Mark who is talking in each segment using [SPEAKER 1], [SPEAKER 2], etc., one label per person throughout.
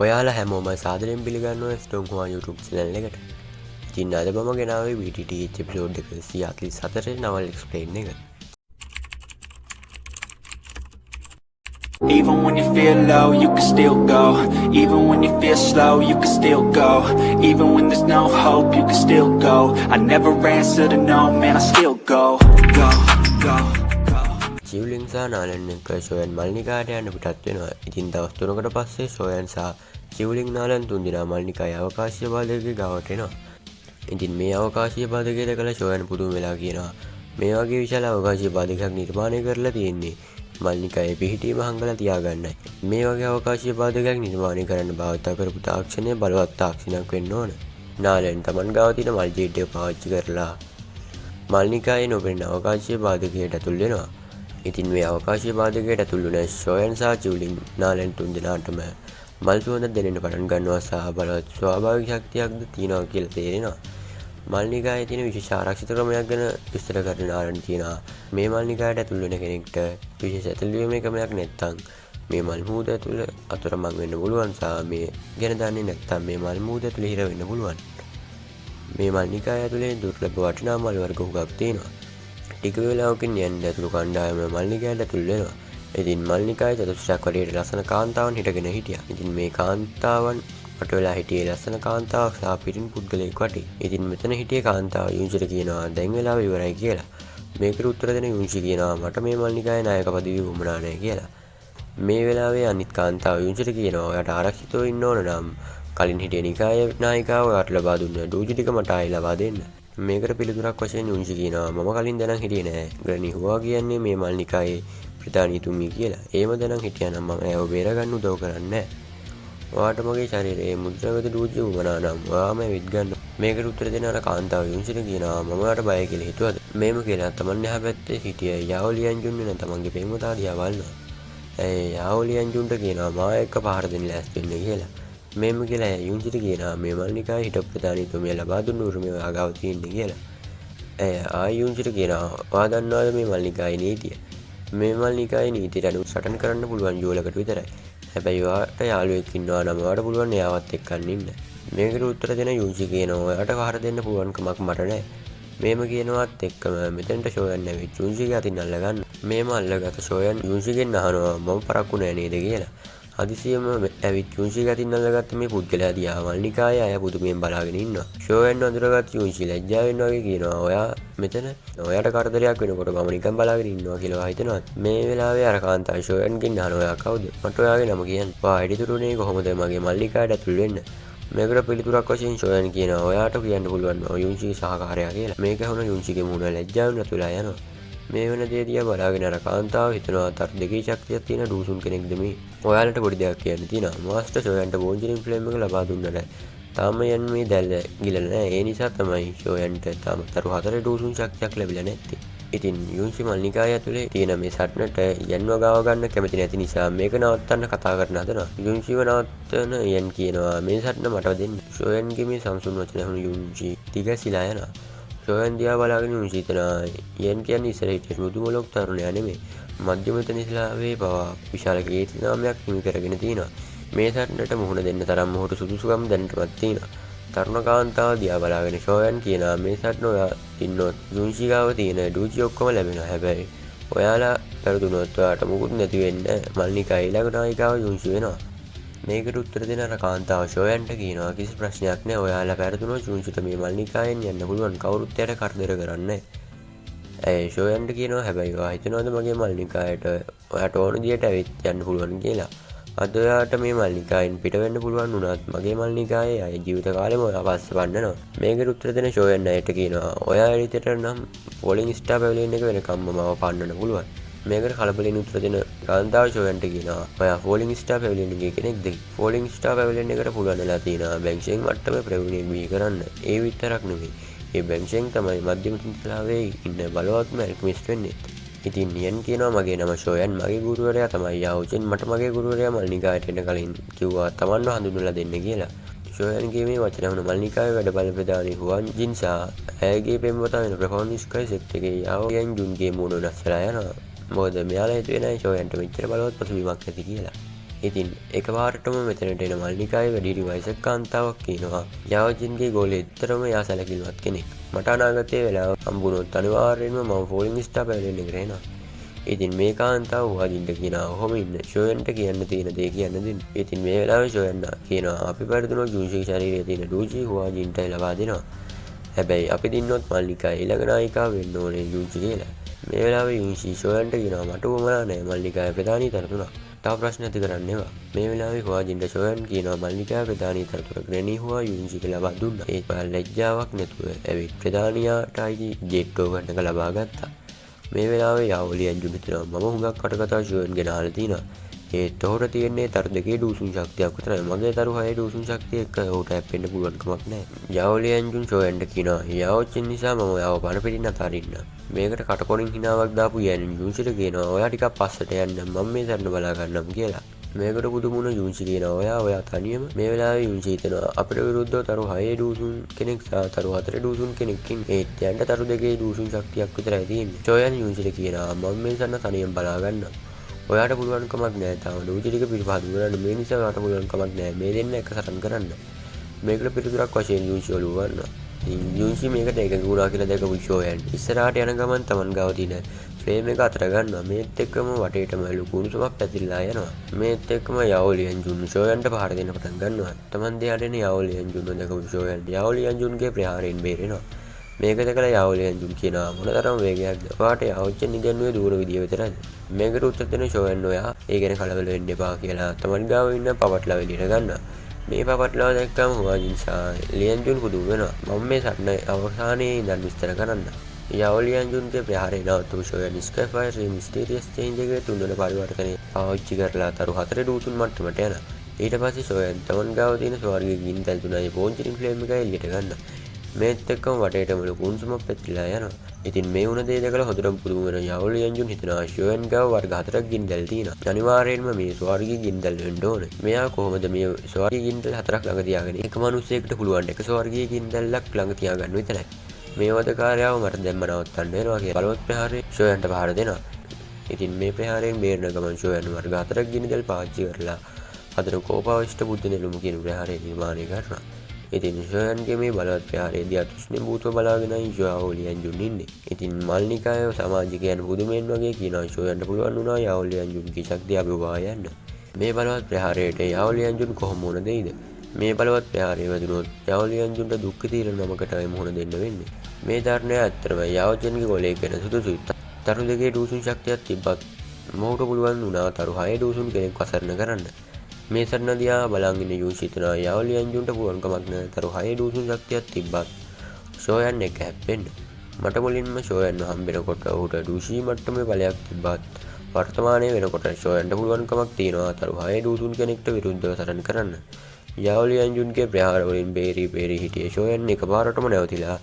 [SPEAKER 1] ඔයාලා හැමෝම සාදරයෙන් පිළිගන්නවා ස්ටෝන් හුවා YouTube channel එකට. ඉතින් අද මම ගෙනාවේ VTTH episode 144 නවල් explain එක.
[SPEAKER 2] Even when you feel low, you can still go. Even when you feel slow, you can still go. Even when there's no hope, you can still go. I never answer to no, man, I still go.
[SPEAKER 1] ජීව්ලින් සහ නාලන් එක්ක ෂෝයන් මල්නිකාට යන්න පිටත් වෙනවා. ඉතින් දවස් 3කට පස්සේ ෂෝයන් සහ ජීව්ලින් නාලන් තුන්දෙනා මල්නිකායේ අවකාශීය බාධකයේ ගාවට එනවා. ඉතින් මේ අවකාශීය බාධකයේ දැකලා ෂෝයන් පුදුම වෙලා කියනවා මේ වගේ විශාල අවකාශීය බාධකයක් නිර්මාණය කරලා තියෙන්නේ මල්නිකායේ පිහිටීම හංගලා තියාගන්නයි. මේ වගේ අවකාශීය බාධකයක් නිර්මාණය කරන්න භාවිත කරපු තාක්ෂණය බලවත් තාක්ෂණයක් වෙන්න ඕන. නාලන් තමන් ගාව තියෙන මල් ජීට් එක පාවිච්චි කරලා මල්නිකායේ නොපෙනෙන අවකාශීය බාධකයට ඇතුල් වෙනවා. ඉතින් මේ අවකාශීය බාධකයට ඇතුල් වුණ ෂෝයන් සහ ජූලින් නාලන් තුන්දෙනාටම මල් සුවඳ දැනෙන්න පටන් ගන්නවා සහ බලවත් ස්වාභාවික ශක්තියක්ද තියෙනවා කියලා තේරෙනවා. මල්නිකායේ තියෙන විශේෂ ආරක්ෂිත ක්‍රමයක් ගැන විස්තර කරන නාලන් කියනවා මේ මල්නිකායට ඇතුල් වෙන කෙනෙක්ට විශේෂ ඇතුල්වීමේ ක්‍රමයක් නැත්නම් මේ මල් මුහුද ඇතුළ අතරමං වෙන්න පුළුවන් සහ මේ ගැන දන්නේ නැත්නම් මේ මල් මුහුද ඇතුළ හිර වෙන්න පුළුවන්. මේ මල්නිකාය ඇතුලේ දුර්ලභ වටිනා මල් වර්ග හුඟක් තියෙනවා. ටික වේලාවකින් යන්න ඇතුළු කණ්ඩායම මල්නිකායට ඇතුල් වෙනවා. ඉතින් මල්නිකායේ චතුස්රයක් වටේට ලස්සන කාන්තාවන් හිටගෙන හිටියා. ඉතින් මේ කාන්තාවන් වට වෙලා හිටියේ ලස්සන කාන්තාවක් සහ පිරින් පුද්ගලයෙක් වටේ. ඉතින් මෙතන හිටියේ කාන්තාව යුන්ජිට කියනවා දැන් වෙලාව ඉවරයි කියලා. මේකට උත්තර දෙන යුන්ජි කියනවා මට මේ මල්නිකායේ නායක පදවිය වුමනා නැහැ කියලා. මේ වෙලාවේ අනිත් කාන්තාව යුන්ජිට කියනවා ඔයාට ආරක්ෂිතව ඉන්න ඕන නම් කලින් හිටිය නිකායේ නායිකාව ඔයාට ලබා දුන්න ඩූජි ටික මට ආයෙ ලබා දෙන්න. මේකට පිළිතුරක් වශයෙන් යුන්ජි කියනවා මම කලින් දැනන් හිටියේ නෑ. ග්‍රැනි හුවා කියන්නේ මේ මල්නිකායේ ප්‍රධානීතුමිය කියලා. ඒම දැනන් හිටියා නම් මම ඇයව බේරගන්න උදව් කරන්නේ නෑ. ඔයාට මගේ ශරීරයේ මුද්‍රාගත ඩූජි වුණා නම් ඔයාම විත් ගන්න. මේකට උත්තර දෙන අර කාන්තාව යුන්ජිට කියනවා මම ඔයාට බය කියලා හිතුවද? මේම කියලා තමන් එහා පැත්තේ හිටිය යාවලියන් ජුන් වෙන තමන්ගේ ප්‍රේමතාව දිහා බලනවා. යාවලියන් ජුන්ට කියනවා මා එක්ක පහර දෙන්න ලෑස්ති වෙන්න කියලා. මේම කියලා යුන්ජිට කියනවා මේ මල්නිකායේ හිටපු ප්‍රධානීතුමිය ලබා දුන්න උරුමය ඔයා ගාව තියෙන්නේ කියලා. යුන්ජිට කියනවා ඔයා දන්නවද මේ මල්නිකායේ නීතිය? මේ මල්නිකායේ නීතියට අනුව සටන් කරන්න පුළුවන් යෝලකට විතරයි. හැබැයි ඔයාට යාළුවෙක් ඉන්නවා නම් ඔයාට පුළුවන් එයාවත් එක්කන් ඉන්න. මේකට උත්තර දෙන යුන්ජි කියනවා ඔයාට පහර දෙන්න පුළුවන් කමක් මට නැහැ. මේම කියනවත් එක්කම මෙතෙන්ට ෂෝයන් ඇවිත් යුන්ජිගේ අතින් අල්ලගන්න. මේම අල්ලගත ෂෝයන් යුන්ජිගෙන් අහනවා මම පරක්කු නෑ නේද කියලා. හදිසියෙම ඇවිත් යුන්ජිගේ අතින් අල්ලගත්ත මේ පුද්ගලයා දිහා මල්නිකායේ අය පුදුමයෙන් බලාගෙන ඉන්නවා. ෂෝයන් අඳුරගත් යුන්ජි ලැජ්ජාවෙන් වගේ කියනවා ඔයා මෙතන ඔයාට කරදරයක් වෙනකොට මම නිකන් බලාගෙන ඉන්නවා කියලා හිතනවා. මේ වෙලාවේ අර කාන්තාව ෂෝයන්ගෙන් අහනවා ඔයා කවුද? මට ඔයාගේ නම කියන්න. ඔයා ඇඩිතුරුනේ කොහොමද මගේ මල්නිකායට ඇතුල් වෙන්න? මේකට පිළිතුරක් වශයෙන් ෂෝයන් කියනවා ඔයාට කියන්න පුළුවන් මම යුන්ජිගේ සහකාරයා කියලා. මේක වුණ යුන්ජිගේ මුණ ලැජ්ජාවෙන් අතුලා යනවා. මේ වෙන දේ දිහා බලාගෙන අර කාන්තාව හිතනවා තර දෙකේ ශක්තියක් තියෙන ඩූසුන් කෙනෙක්ද මේ. ඔයාලට පොඩි දෙයක් කියන්න තියෙනවා. මාස්ටර් ෂෝයන්ට බෝන්ජරින් ෆ්ලේම් එක ලබා දුන්නා. තාම යන් මේ දැල්ල ගිලලා නැහැ. ඒ නිසා තමයි ෂෝයන්ට තාම තරු 4 ඩූසුන් ශක්තියක් ලැබිලා නැත්තේ. ඉතින් යුන්සි මල්නිකාය ඇතුලේ තියෙන මේ සටනට යන්ව ගාව ගන්න කැමති නැති නිසා මේක නවත්තන්න කතා කරන හදනවා. යුන්සිව නවත්තන යන් කියනවා මේ සටන මට දෙන්න. ෂෝයන්ගේ මේ සම්සුන් වචන අහන යුන්සි තිගසිලා යනවා. ෂෝයන් දිහා බලාගෙන යුන්සි හිතනවා යන් කියන්නේ ඉස්සර හිටිය මුදුම ලොක් තරුණයා නෙමෙයි. මධ්‍යම තනිස්ලාවේ පවා විශාල කීර්ති නාමයක් හිමි කරගෙන තියෙනවා. මේ සටනට මුහුණ දෙන්න තරම් මොහොත සුදුසුකම් දැනටමත් තියෙනවා. තරුණ කාන්තාව දිහා බලාගෙන ෂෝයන් කියනවා මේ සටන ඔයා ඉන්නොත් යුන්සි ගාව තියෙන ඩූජි ඔක්කොම ලැබෙනවා. හැබැයි ඔයාලා පෙරදුනොත් ඔයාට මුකුත් නැති වෙන්න මල්නිකායේ ඊළඟ නායිකාව යුන්සි වෙනවා. මේකට උත්තර දෙන අර කාන්තාව ෂෝයන්ට කියනවා කිසි ප්‍රශ්නයක් නැහැ. ඔයාලා පෙරදුනොත් යුන්සිට මේ මල්නිකායෙන් යන්න පුළුවන්. කවුරුත් එයාට කරදර කරන්නේ නැහැ. ෂෝයන්ට කියනවා හැබැයි ඔයා හිතනවද මගේ මල්නිකායට ඔයාට ඕන විදියට ඇවිත් යන්න පුළුවන් කියලා? අද ඔයාට මේ මල්නිකායෙන් පිට වෙන්න පුළුවන් වුණත් මගේ මල්නිකායේ අය ජීවිත කාලෙම ඔයා පස්සේ වන්නනවා. මේකට උත්තර දෙන ෂෝයන් අයට කියනවා ඔයා එළියට නම් ෆෝලින් ස්ටාර් පැවිලියන් එක වෙනකම්ම මාව පන්නන්න පුළුවන්. මේකට කලබලෙන් උත්තර දෙන කාන්තාව ෂෝයන්ට කියනවා ඔයා ෆෝලින් ස්ටාර් පැවිලියන් එකේ කෙනෙක්ද? ෆෝලින් ස්ටාර් පැවිලියන් එකට පුළුවන් වෙලා තියෙනවා බැංෂෙන් මට්ටමේ ප්‍රවීණයෙක් බිහි කරන්න. ඒ විතරක් නෙවෙයි ඒ බැංෂෙන් තමයි මධ්‍යම තනිස්ලාවේ ඉන්න බලවත්ම ඇල්කමිස්ට් වෙන්නේ. ඉතින් යන් කියනවා මගේ නම ෂෝයන් මගේ ගුරුවරයා තමයි යාවුචෙන් මට මගේ ගුරුවරයා මල්නිකායට එන්න කලින් කිව්වා තමන්ව හඳුන්වලා දෙන්න කියලා. ෂෝයන්ගේ මේ වචන වුණ මල්නිකාවේ වැඩ බල ප්‍රධානී හුවන් ජින් සහ ඇයගේ පෙම්වතා වෙන ප්‍රෆෝනිස්කයි සෙට් එකේ යාවුයන් ජුන්ගේ මූණ වෙනස් වෙලා යනවා. මොකද මෙයාලා හිතුවේ නෑ ෂෝයන්ට මෙච්චර බලවත් පසුබිමක් ඇති කියලා. ඉතින් එකපාරටම මෙතනට එන මල්නිකායේ වැඩිහිටි වයසක කාන්තාවක් කියනවා යාවජින්ගේ ගෝලයේ ඇත්තටම එයා සැලකිලිමත් කෙනෙක්. මට අනාගතයේ වෙලාව හම්බුනොත් අනිවාර්යෙන්ම මම ෆෝලින් ස්ටාර් පැවිලෙන්න කරේනවා. ඉතින් මේ කාන්තාව හුවාජින්ට කියනවා ඔහොම ඉන්න ෂෝයන්ට කියන්න තියෙන දේ කියන්න දෙන්න. ඉතින් මේ වෙලාවේ ෂෝයන් කියනවා අපි පෙරදුනොත් ජුන්ෂිගේ ශරීරයේ තියෙන ඩූජි හුවාජින්ට ලබා දෙනවා. හැබැයි අපි දින්නොත් මල්නිකා ඊළඟ නායිකාව වෙන්න ඕනේ ජුන්ෂි කියලා. මේ වෙලාවේ යුන්ෂි ෂෝයන්ට කියනවා මට උවමනා නැහැ මල්නිකාවේ ප්‍රධානී තනතුරක්. තව ප්‍රශ්න ඇති කරන්න එපා. මේ වෙලාවේ හුවාජින්ට ෂෝයන් කියනවා මල්නිකාවේ ප්‍රධානී තනතුර ග්‍රැනි හුවා යුන්ෂිට ලබා දුන්නා. ඒක ලැජ්ජාවක් නැතුව ඇවිත් ප්‍රධානියාට අයිති ජෙට් ඕගන් එක ලබා ගත්තා. මේ වෙලාවේ යාවලි ඇන්ජුන් හිතනවා මම හුඟක් කටකතා ෂෝයන් ගැන අහලා තිනවා. ඒත් ඔහුට තියෙන්නේ තරු දෙකේ දූසුන් ශක්තියක් විතරයි. මගේ තරු 6 දූසුන් ශක්තිය එක්ක ඔහුට හැප්පෙන්න පුළුවන් කමක් නැහැ. යාවලි ඇන්ජුන් ෂෝයන්ට කියනවා යාවච්චන් නිසා මම යාව පණ පිටින් අතාරින්න. මේකට කටකොණින් හිනාවක් දාපු යෑන් ජුන්සිට කියනවා ඔයා ටිකක් පස්සට යන්න මම මේ සරණ බලා ගන්නම් කියලා. මේකට පුදුමුණ යුන්සි කියනවා ඔයා තනියම. මේ වෙලාවේ යුන්සි හිතනවා අපිට විරුද්ධව තරු 6 දූසුන් කෙනෙක් සහ තරු 4 දූසුන් කෙනෙක්කින් ඒත් යන්න තරු දෙකේ දූසුන් ශක්තියක් විතරයි තියෙන්නේ. ෂෝයන් යුන්සිට කියනවා මම මේ සරණ තනියම බලා ගන්නම්. ඔයාට පුළුවන් කමක් නැහැ තාම ඩූජි ටික පිළිපහදු කරන්න. මේ නිසා ඔයාට පුළුවන් කමක් නැහැ මේ දෙන්න එක සටන් කරන්න. මේකට පිළිතුරක් වශයෙන් යුන්සි ඔලුව ගන්නවා. යුන්සි මේකට එකඟ වුණා කියලා දැකපු ෂෝයන් ඉස්සරහට යන ගමන් තමන් ගාව තියෙන ෆ්‍රේම් එක අතර ගන්නවා. මේත් එක්කම වටේටම ලුකුණුසමක් පැතිරලා යනවා. මේත් එක්කම යාවලියන් ජුන් ෂෝයන්ට පහර දෙන්න පටන් ගන්නවා. තමන් දෙයට එන යාවලියන් ජුන් දැකපු ෂෝයන් යාවලියන් ජුන්ගේ ප්‍රහාරයෙන් බේරෙනවා. මේක දැකලා යාවලියන් ජුන් කියනවා මොනතරම් වේගයක්ද ඔයාට යාවච්චන් ඉදන්නුවේ දූර විදිය විතරයි. මේකට උත්තර දෙන ෂෝයන් ඔයා ඒ ගැන කලබල වෙන්න එපා කියලා තමන් ගාව ඉන්න පවට්ලා එළියට ගන්නවා. මේ පවට්ලාව දැක්කම හුවාජින් සහ ලියන් ජුන් පුදුම වෙනවා. මම මේ සටන අවසානයේ ඉඳන් විස්තර කරන්න. යාවලියන් ජුන්ගේ ප්‍රහාරය නවත්වපු ෂෝයන් ස්කයිෆයර් මිස්ටීරියස් චේන්ජ් එකේ තුන්වන පරිවර්තනය පාවිච්චි කරලා තරු 4 දූසුන් මට්ටමට යනවා. ඊට පස්සේ ෂෝයන් තමන් ගාව තියෙන ස්වර්ගයේ ගිනිතල් තුනයි පෝන්චිරින් ෆ්ලේම් එකයි එළියට ගන්නවා. මේත් එක්කම වටේටම ලුකුණුසමක් පැතිරලා යනවා. ඉතින් මේ වුණ දේ දැකලා හොඳටම පුදුම වෙන යාවලියන් ජුන් හිතනවා ෂෝයන් ගාව වර්ග 4ක් ගිනිදල් තියෙනවා. අනිවාර්යයෙන්ම මේ ස්වර්ගයේ ගිනිදල් වෙන්න ඕනේ. මෙයා කොහොමද මේ ස්වර්ගයේ ගිනිදල් 4ක් ළඟ තියාගෙන එක මිනිහෙකුට පුළුවන් එක ස්වර්ගයේ ගිනිදල්ක් ළඟ තියාගන්න විතරයි. මේ වදකාරයාව මට දැම්ම නවත්තන්න වෙනවා කියලා බලවත් ප්‍රහාරයෙන් ෂෝයන්ට පහර දෙනවා. ඉතින් මේ ප්‍රහාරයෙන් බේරෙන ගමන් ෂෝයන් වර්ග 4ක් ගිනිදල් පාවිච්චි කරලා හදන කෝපාවිෂ්ඨ බුද්ධ නෙළුම කියන ප්‍රහාරය නිර්මාණය කරනවා. ඉතින් ෂෝයන්ගේ මේ බලවත් ප්‍රහාරයේදී අතුෂ්ණි භූතව බලාගෙනයි යාවලියන් ජුන් ඉන්නේ. ඉතින් මල්නිකාය සමාජිකයන් පුදුමෙන් වගේ කියනවා ෂෝයන්ට පුළුවන් වුණා යාවලියන් ජුන්ගේ ශක්තිය අභිවා යන්න. මේ බලවත් ප්‍රහාරයට යාවලියන් ජුන් කොහොම වුණ දෙයිද? මේ බලවත් ප්‍රහාරය වැදුනොත් යාවලියන් ජුන්ට දුක් తీරන නමකටයි මුහුණ දෙන්න වෙන්නේ. මේ ධර්ණය ඇත්තටම යාවජන්ගේ ගෝලයේ ගැන සුදුසුයි. තරු දෙකේ දූසුන් ශක්තියක් තිබ්බත් මොහුට පුළුවන් වුණා තරු 6 දූසුන් කෙනෙක් වසරණ කරන්න. මේ සරණ දිහා බලන් ඉන්න යුන්සි හිතනවා යාවලියන් ජුන්ට පුළුවන් කමක් නැහැ තරු 6 දූසුන් ශක්තියක් තිබ්බත් ෂෝයන් එක හැප්පෙන්න. මට මුලින්ම ෂෝයන් හම්බෙනකොට ඔහුට දූෂී මට්ටමේ බලයක් තිබ්බත් වර්තමානයේ වෙනකොට ෂෝයන්ට පුළුවන් කමක් තියෙනවා තරු 6 දූසුන් කෙනෙක්ට විරුද්ධව සටන් කරන්න. යාවලියන් ජුන්ගේ ප්‍රහාර වලින් බේරි හිටියේ ෂෝයන් එකපාරටම නැවතිලා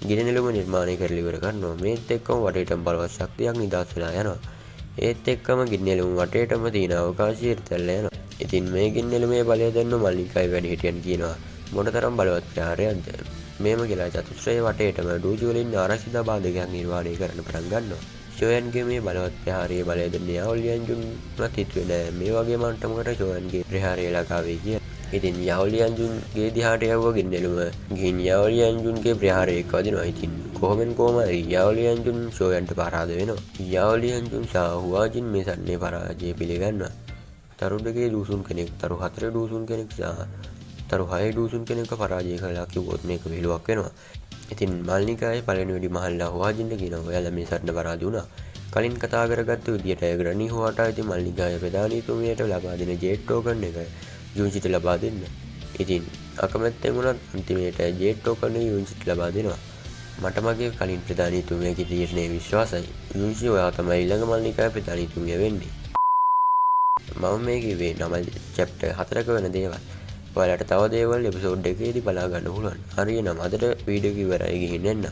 [SPEAKER 1] ගිනිනෙළුම නිර්මාණය කරලා ඉවර කරනවා. මේත් එක්කම වටේටම බලවත් ශක්තියක් නිදහස් වෙලා යනවා. ඒත් එක්කම ගිනිනෙළුම වටේටම තියෙන අවකාශය ඉර්තල්ලා යනවා. ඉතින් මේ ගිනිනෙළුමේ බලය දෙන්න මල්නිකායි වැඩිහිටියන් කියනවා මොනතරම් බලවත් ප්‍රහාරයක්ද. මේම කියලා චතුස්‍රය වටේටම ඩූජි වලින් ආරක්ෂිත බාධකයක් නිර්මාණය කරන්න පටන් ගන්නවා. ෂෝයන්ගේ මේ බලවත් ප්‍රහාරයේ බලය දෙන්න යාවලියන් ජුන්වත් හිතුවේ නෑ මේ වගේ මට්ටමකට ෂෝයන්ගේ ප්‍රහාරය ලකාවේ කියලා. ඉතින් යාවලියන් ජුන්ගේ දිහාට යවුව ගිනිනෙළුම ගිහින් යාවලියන් ජුන්ගේ ප්‍රහාරයක වදිනවා. ඉතින් කොහොමෙන් කොහම යාවලියන් ජුන් ෂෝයන්ට පරාද වෙනවා. යාවලියන් ජුන් සහ හුවාජින් මේ සටනේ පරාජය පිළිගන්නවා. තරු දෙකේ දූසුන් කෙනෙක් තරු 4 දූසුන් කෙනෙක් සහ තරු 6 දූසුන් කෙනෙක්ව පරාජය කළා කිව්වොත් මේක විහිළුවක් වෙනවා. ඉතින් මල්නිකායේ පළවෙනි වෙඩි මහල්ලා හුවාජින්ට කියනවා ඔයාලා මේ සටන පරාජය වුණා. කලින් කතා කරගත්ත විදියට ග්‍රැනි හුවාට ඉතින් මල්නිකායේ ප්‍රධානීතුමියට ලබා දෙන ජෙට් ටෝකන් එක යුන්සිට ලබා දෙන්න. ඉතින් අකමැත්තෙන් වුණත් අන්තිමේට ජෙට් ටෝකන් එක යුන්සිට ලබා දෙනවා. මට මගේ කලින් ප්‍රධානීතුමියගේ තීරණය විශ්වාසයි. යුන්සි ඔයා තමයි ඊළඟ මල්නිකායේ ප්‍රධානීතුමිය වෙන්නේ. මම මේ කිව්වේ නමල් චැප්ටර් 4ක වෙන දේවල්. ඔයාලට තව දේවල් එපිසෝඩ් එකේදී බලා ගන්න පුළුවන්. හරියනම් අදට වීඩියෝ එක ඉවරයි ගිහින් එන්න.